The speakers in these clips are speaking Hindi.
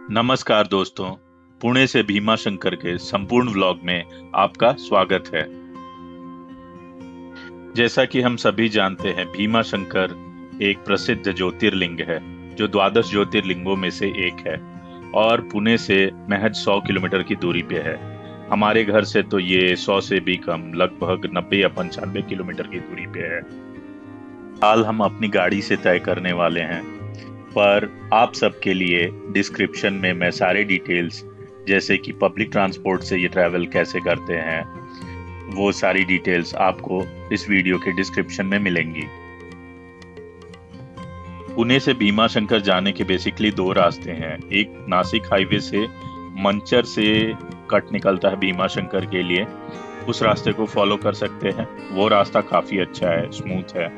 नमस्कार दोस्तों। पुणे से भीमा शंकर के संपूर्ण व्लॉग में आपका स्वागत है। जैसा कि हम सभी जानते हैं, भीमा शंकर एक प्रसिद्ध ज्योतिर्लिंग है जो द्वादश ज्योतिर्लिंगों में से एक है और पुणे से महज 100 किलोमीटर की दूरी पे है। हमारे घर से तो ये 100 से भी कम, लगभग 90 या 95 किलोमीटर की दूरी पे है। हाल हम अपनी गाड़ी से तय करने वाले हैं, पर आप सबके लिए डिस्क्रिप्शन में मैं सारे डिटेल्स, जैसे कि पब्लिक ट्रांसपोर्ट से ये ट्रैवल कैसे करते हैं, वो सारी डिटेल्स आपको इस वीडियो के डिस्क्रिप्शन में मिलेंगी। पुणे से भीमा शंकर जाने के बेसिकली दो रास्ते हैं। एक नासिक हाईवे से मंचर से कट निकलता है भीमा शंकर के लिए, उस रास्ते को फॉलो कर सकते हैं। वो रास्ता काफी अच्छा है, स्मूथ है,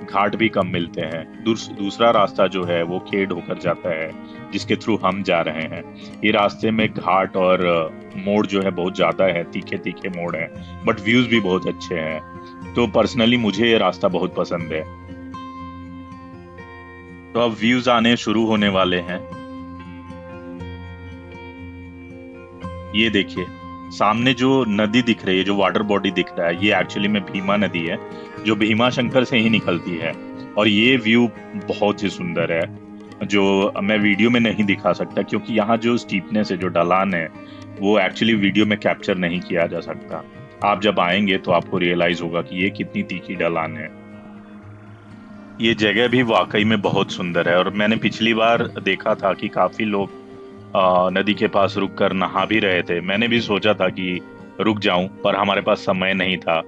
घाट भी कम मिलते हैं। दूसरा रास्ता जो है वो खेड होकर जाता है, जिसके थ्रू हम जा रहे हैं। ये रास्ते में घाट और मोड़ जो है बहुत ज्यादा है, तीखे तीखे मोड़ हैं, बट व्यूज भी बहुत अच्छे हैं। तो पर्सनली मुझे ये रास्ता बहुत पसंद है। तो अब व्यूज आने शुरू होने वाले हैं। ये देखिए, सामने जो नदी दिख रही है, जो वाटर बॉडी दिख रहा है, ये एक्चुअली में भीमा नदी है, जो भीमा शंकर से ही निकलती है। और ये व्यू बहुत ही सुंदर है, जो मैं वीडियो में नहीं दिखा सकता, क्योंकि यहाँ जो स्टीपनेस है, जो ढलान है, वो एक्चुअली वीडियो में कैप्चर नहीं किया जा सकता। आप जब आएंगे तो आपको रियलाइज होगा कि ये कितनी तीखी ढलान है। ये जगह भी वाकई में बहुत सुंदर है, और मैंने पिछली बार देखा था कि काफी लोग नदी के पास रुक कर नहा भी रहे थे। मैंने भी सोचा था कि रुक जाऊं, पर हमारे पास समय नहीं था,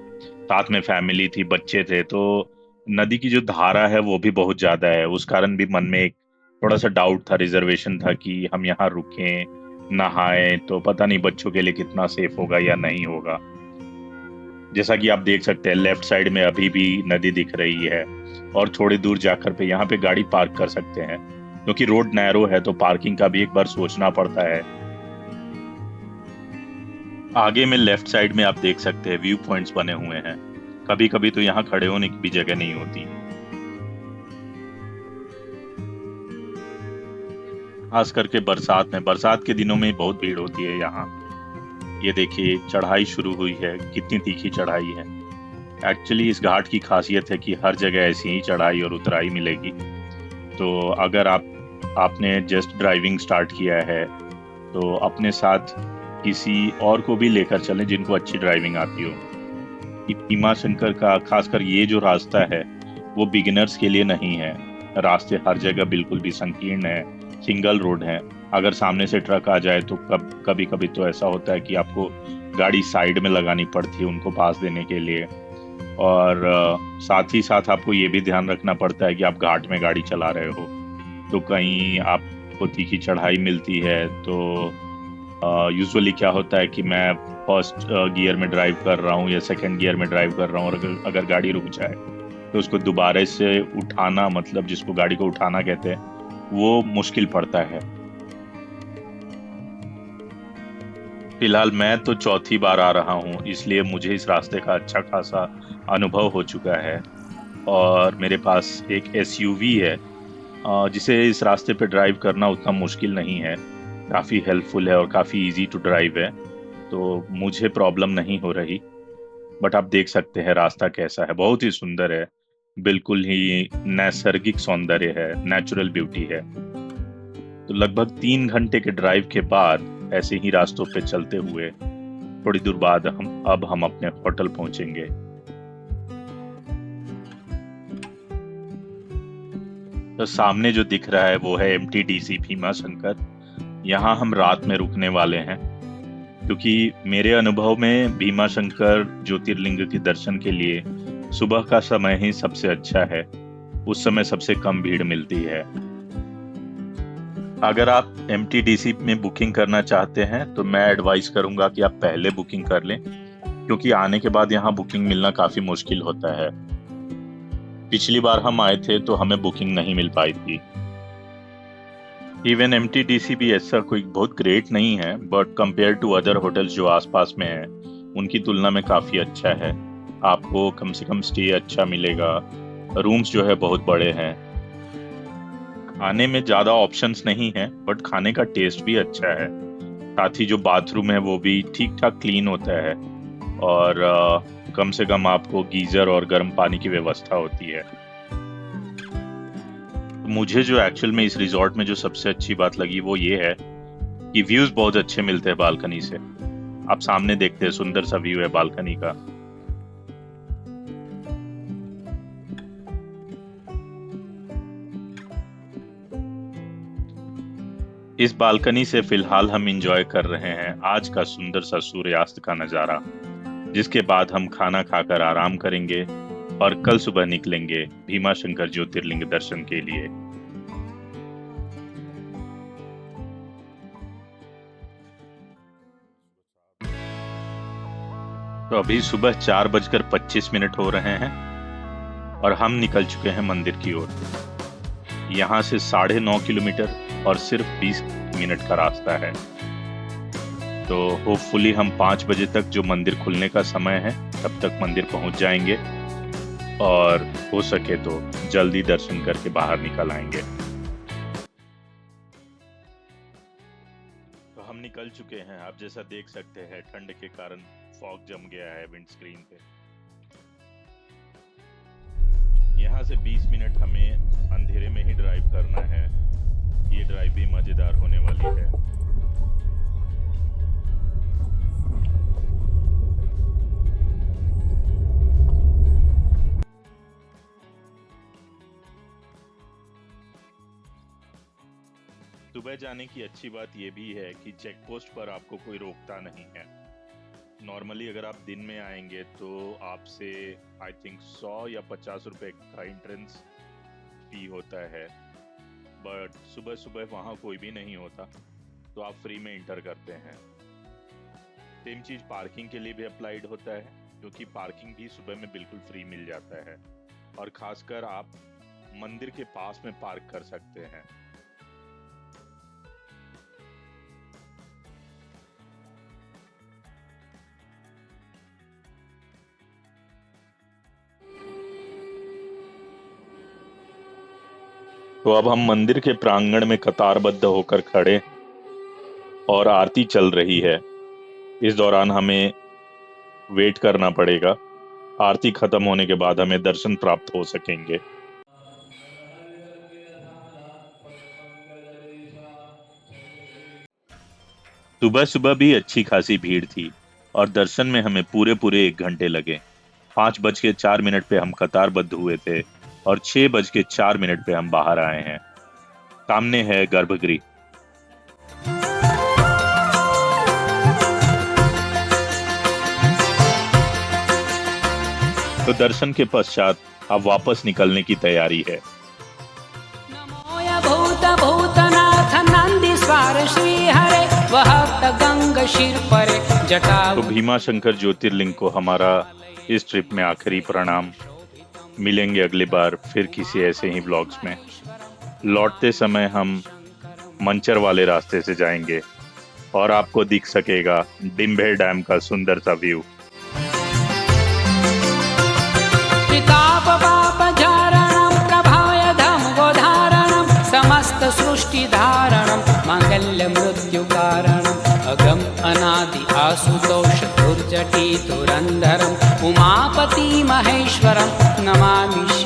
साथ में फैमिली थी, बच्चे थे। तो नदी की जो धारा है वो भी बहुत ज्यादा है, उस कारण भी मन में एक थोड़ा सा डाउट था, रिजर्वेशन था कि हम यहाँ रुकें, नहाएं तो पता नहीं बच्चों के लिए कितना सेफ होगा या नहीं होगा। जैसा कि आप देख सकते हैं, लेफ्ट साइड में अभी भी नदी दिख रही है, और थोड़ी दूर जाकर पे यहाँ पे गाड़ी पार्क कर सकते हैं, क्योंकि रोड नैरो है तो पार्किंग का भी एक बार सोचना पड़ता है। आगे में लेफ्ट साइड में आप देख सकते हैं व्यू पॉइंट्स बने हुए हैं। कभी कभी तो यहाँ खड़े होने की भी जगह नहीं होती, खास करके बरसात में। बरसात के दिनों में बहुत भीड़ होती है यहाँ। ये देखिए, चढ़ाई शुरू हुई है, कितनी तीखी चढ़ाई है। एक्चुअली इस घाट की खासियत है कि हर जगह ऐसी ही चढ़ाई और उतराई मिलेगी। तो अगर आपने जस्ट ड्राइविंग स्टार्ट किया है तो अपने साथ किसी और को भी लेकर चलें जिनको अच्छी ड्राइविंग आती हो। भीमा शंकर का खासकर ये जो रास्ता है वो बिगिनर्स के लिए नहीं है। रास्ते हर जगह बिल्कुल भी संकीर्ण है, सिंगल रोड है। अगर सामने से ट्रक आ जाए तो कभी कभी तो ऐसा होता है कि आपको गाड़ी साइड में लगानी पड़ती है उनको पास देने के लिए। और साथ ही साथ आपको ये भी ध्यान रखना पड़ता है कि आप घाट में गाड़ी चला रहे हो, तो कहीं आपको तीखी चढ़ाई मिलती है। तो यूजुअली क्या होता है कि मैं फर्स्ट गियर में ड्राइव कर रहा हूँ या सेकंड गियर में ड्राइव कर रहा हूँ, और अगर गाड़ी रुक जाए तो उसको दोबारा से उठाना, मतलब जिसको गाड़ी को उठाना कहते हैं, वो मुश्किल पड़ता है। फिलहाल मैं तो चौथी बार आ रहा हूँ, इसलिए मुझे इस रास्ते का अच्छा खासा अनुभव हो चुका है। और मेरे पास एक एसयूवी है, जिसे इस रास्ते पे ड्राइव करना उतना मुश्किल नहीं है, काफ़ी हेल्पफुल है और काफ़ी इजी टू ड्राइव है, तो मुझे प्रॉब्लम नहीं हो रही। बट आप देख सकते हैं रास्ता कैसा है, बहुत ही सुंदर है, बिल्कुल ही नैसर्गिक सौंदर्य है, नेचुरल ब्यूटी है। तो लगभग 3 घंटे के ड्राइव के बाद ऐसे ही रास्तों पे चलते हुए थोड़ी दूर बाद हम अपने होटल पहुंचेंगे। तो सामने जो दिख रहा है वो है एमटीडीसी भीमा शंकर। यहाँ हम रात में रुकने वाले हैं, क्योंकि मेरे अनुभव में भीमा शंकर ज्योतिर्लिंग के दर्शन के लिए सुबह का समय ही सबसे अच्छा है, उस समय सबसे कम भीड़ मिलती है। अगर आप एमटीडीसी में बुकिंग करना चाहते हैं तो मैं एडवाइस करूंगा कि आप पहले बुकिंग कर लें, क्योंकि आने के बाद यहाँ बुकिंग मिलना काफी मुश्किल होता है। पिछली बार हम आए थे तो हमें बुकिंग नहीं मिल पाई थी। इवन एमटीडीसी भी ऐसा कोई बहुत ग्रेट नहीं है, but compare to other hotels जो आसपास में हैं, उनकी तुलना में काफ़ी अच्छा है। आपको कम से कम स्टे अच्छा मिलेगा, रूम्स जो है बहुत बड़े हैं। खाने में ज्यादा ऑप्शंस नहीं है, बट खाने का टेस्ट भी अच्छा है। साथ ही जो बाथरूम है वो भी ठीक ठाक क्लीन होता है, और कम से कम आपको गीजर और गर्म पानी की व्यवस्था होती है। तो मुझे जो एक्चुअल में इस रिजॉर्ट में जो सबसे अच्छी बात लगी वो ये है कि व्यूज बहुत अच्छे मिलते हैं बालकनी से। आप सामने देखते हैं, सुंदर सा व्यू है बालकनी का। इस बालकनी से फिलहाल हम एंजॉय कर रहे हैं आज का सुंदर सा सूर्यास्त का नजारा, जिसके बाद हम खाना खाकर आराम करेंगे और कल सुबह निकलेंगे भीमाशंकर ज्योतिर्लिंग दर्शन के लिए। तो अभी सुबह 4:25 हो रहे हैं और हम निकल चुके हैं मंदिर की ओर। यहाँ से 9.5 किलोमीटर और सिर्फ 20 मिनट का रास्ता है। तो होपफुली हम 5 बजे तक, जो मंदिर खुलने का समय है, तब तक मंदिर पहुंच जाएंगे और हो सके तो जल्दी दर्शन करके बाहर निकल आएंगे। तो हम निकल चुके हैं। आप जैसा देख सकते हैं, ठंड के कारण फॉग जम गया है विंड स्क्रीन पे। यहाँ से 20 मिनट हमें अंधेरे में ही ड्राइव करना है। ये ड्राइव भी मजेदार होने वाली है। सुबह जाने की अच्छी बात यह भी है कि चेक पोस्ट पर आपको कोई रोकता नहीं है। नॉर्मली अगर आप दिन में आएंगे तो आपसे आई थिंक 100 या 50 रुपए का एंट्रेंस फी होता है, बट सुबह सुबह वहाँ कोई भी नहीं होता, तो आप फ्री में इंटर करते हैं। सेम चीज़ पार्किंग के लिए भी अप्लाइड होता है, क्योंकि पार्किंग भी सुबह में बिल्कुल फ्री मिल जाता है, और खासकर आप मंदिर के पास में पार्क कर सकते हैं। तो अब हम मंदिर के प्रांगण में कतारबद्ध होकर खड़े और आरती चल रही है। इस दौरान हमें वेट करना पड़ेगा। आरती खत्म होने के बाद हमें दर्शन प्राप्त हो सकेंगे। सुबह सुबह भी अच्छी खासी भीड़ थी और दर्शन में हमें पूरे 1 घंटे लगे। 5:04 पे हम कतारबद्ध हुए थे और 6:04 पे हम बाहर आए हैं। सामने है गर्भगृह। तो दर्शन के पश्चात अब वापस निकलने की तैयारी है। तो भीमाशंकर ज्योतिर्लिंग को हमारा इस ट्रिप में आखिरी प्रणाम। मिलेंगे अगली बार फिर किसी ऐसे ही ब्लॉग्स में। लौटते समय हम मंचर वाले रास्ते से जाएंगे और आपको दिख सकेगा डिम्भे डैम का सुंदर सा व्यू। समस्त सृष्टि धारणम मांगल्य मृत्यु कारणम अगम अनादि आशुतोष दुर्जटी धुरंधरम उमापति महेश्वरम नमामि